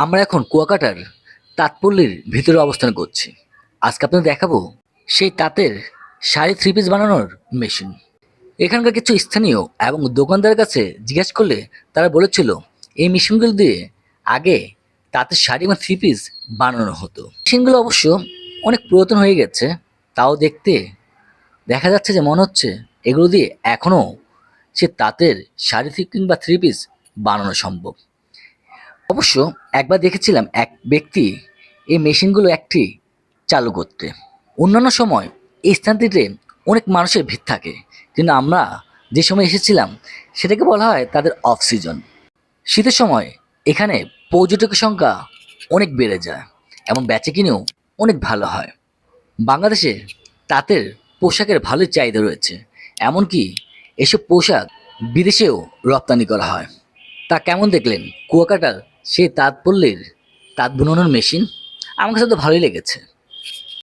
আমরা এখন কুয়াকাটার তাঁতপল্লীর ভিতরে অবস্থান করছি। আজকে আপনাদের দেখাবো সেই তাঁতের শাড়ি থ্রি পিস বানানোর মেশিন। এখানকার কিছু স্থানীয় এবং দোকানদারের কাছে জিজ্ঞেস করলে তারা বলেছিল এই মেশিনগুলো দিয়ে আগে তাঁতের শাড়ি এবং থ্রি পিস বানানো হতো। মেশিনগুলো অবশ্য অনেক পুরাতন হয়ে গেছে, তাও দেখতে দেখা যাচ্ছে যে মনে হচ্ছে এগুলো দিয়ে এখনও সে তাঁতের শাড়ি কিংবা থ্রি পিস বানানো সম্ভব। অবশ্য একবার দেখেছিলাম এক ব্যক্তি এই মেশিনগুলো একটি চালু করতে। অন্যান্য সময় এই স্থানটিতে অনেক মানুষের ভিড় থাকে, কিন্তু আমরা যে সময় এসেছিলাম সেটাকে বলা হয় তাদের অফ সিজন। শীতের সময় এখানে পর্যটকের সংখ্যা অনেক বেড়ে যায় এবং বেচাকিনিও অনেক ভালো হয়। বাংলাদেশে তাঁতের পোশাকের ভালোই চাহিদা রয়েছে, এমনকি এসব পোশাক বিদেশেও রপ্তানি করা হয়। তা কেমন দেখলেন কুয়াকাটার সেই তাঁত পল্লীর তাঁত বুননের মেশিন? আমার কাছে তো ভালোই লেগেছে।